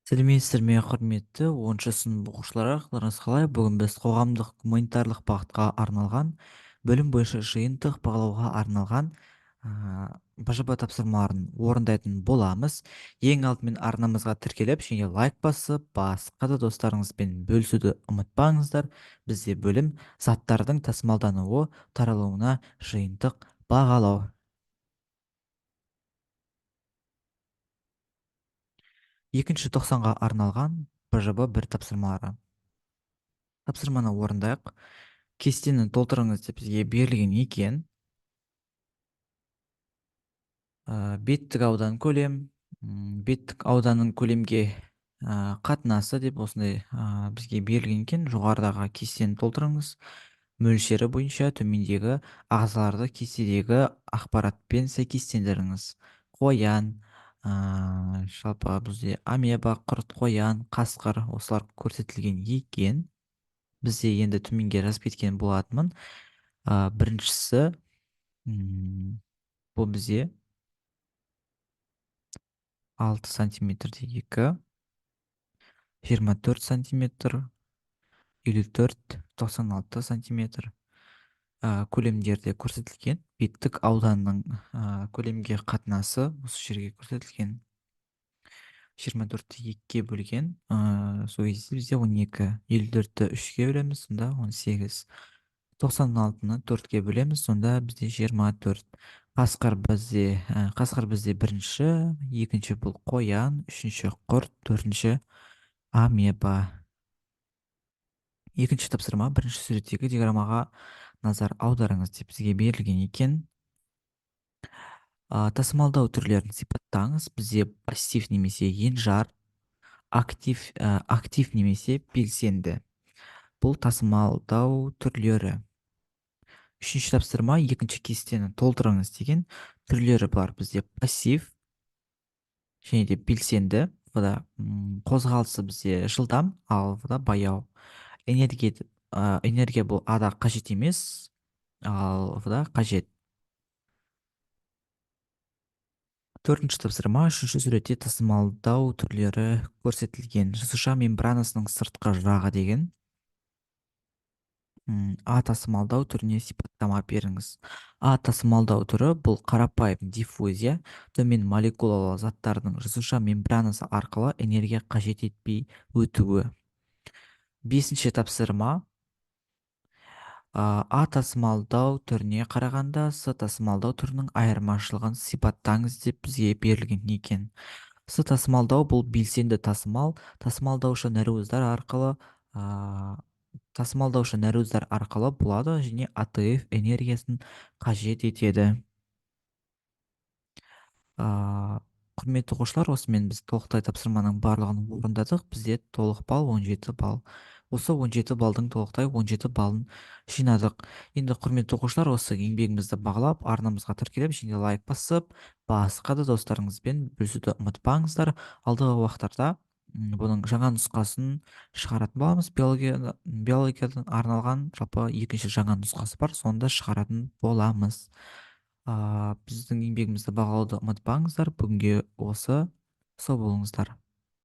Сәлеметсіздер ме, құрметті 10-шы сынып оқушылары, қалдарыңыз қалай? Бүгін біз қоғамдық гуманитарлық бағытқа арналған бөлім бойынша жиынтық бағалауға арналған БЖБ тапсырмаларын орындайтын боламыз. Ең алдымен арнамызға тіркеліп, және лайк басып, басқа да достарыңызбен бөлісуді ұмытпаңыздар. Бізде бөлім заттардың тасымалдануы, таралуына жиынтық бағалау. Екінші тоқсанға арналған БЖБ 1 тапсырмалары. Тапсырманы орындайық. Кестені толтырыңыз деп бізге берілген екен. Беттік аудан көлем, беттік ауданның көлемге қатынасы деп осындай бізге берілген екен. Жоғарыдағы кестені толтырыңыз. Мөлшері бойынша төмендегі ағзаларды кестедегі ақпаратпен сәйкестендіріңіз. Қоян, жалпы бізде амеба, құрт қоян, қасқыр, осылар көрсетілген екен. Бізде енді төменге жазып кеткен болатынмын. Біріншісі бұл бізде 6 сантиметрде 2, 24 сантиметр, 54, 96 сантиметр көлемдерде көрсетілген. Беттік ауданның көлемге қатынасы осы жерге көрсетілген. 24-ті 2-ге бөлген, сол кезде бізде 12, 54-ті 3-ге бөлеміз, сонда 18. 96-ны 4-ге бөлеміз, сонда бізде 24. Қасқыр бізде бірінші, екінші бұл қоян, үшінші құрт, төртінші амеба. Екінші тапсырма, бірінші суреттегі диаграммаға назар аударыңыз деп бізге берілген екен. Тасымалдау түрлерін сипаттаңыз. Бізде пассив немесе енжар, актив немесе белсенді. Бұл тасымалдау түрлері. Үшінші тапсырма, екінші кестені толтырыңыз деген. Түрлері бар бізде пассив және де белсенді. Бұда қозғалысы бізде жылдам, ал бұда баяу. Энергия бұл ада қажет емес, ал бұда қажет. Төртінші тапсырма, үшінші суретте тасымалдау түрлері көрсетілген. Жасуша мембранасының сыртқы жағы деген. Тасымалдау түріне сипаттама беріңіз. Тасымалдау түрі бұл қарапайым диффузия, төмен молекулалы заттардың жасуша мембранасы арқылы энергия қажет етпей өтуі. Бесінші тапсырма, тасымалдау түріне қарағанда тасымалдау түрінің айырмашылығын сипаттаңыз деп бізге берілген екен. Тасымалдау бұл белсенді тасымал, тасымалдаушы нәруыздар арқылы болады және АТФ энергиясын қажет етеді. Құрметті оқушылар, осымен біз толықтай тапсырманың барлығын орындадық. Бізде толық балл 17 балл. Осы 17 балдың толықтай 17 балын жинадық. Енді құрметті оқушылар, осы еңбегімізді бағалап, арнамызға тіркеліп, және лайк басып, басқа да достарыңызбен бөлісуді ұмытпаңыздар. Алдағы уақыттарда бұның жаңа нұсқасын шығаратын боламыз. Биологиядан арналған жалпы екінші жаңа нұсқасы бар, сонда шығаратын боламыз. Біздің еңбегімізді бағалауды ұмытпаңыздар. Бүгінге осы. Сау болыңыздар.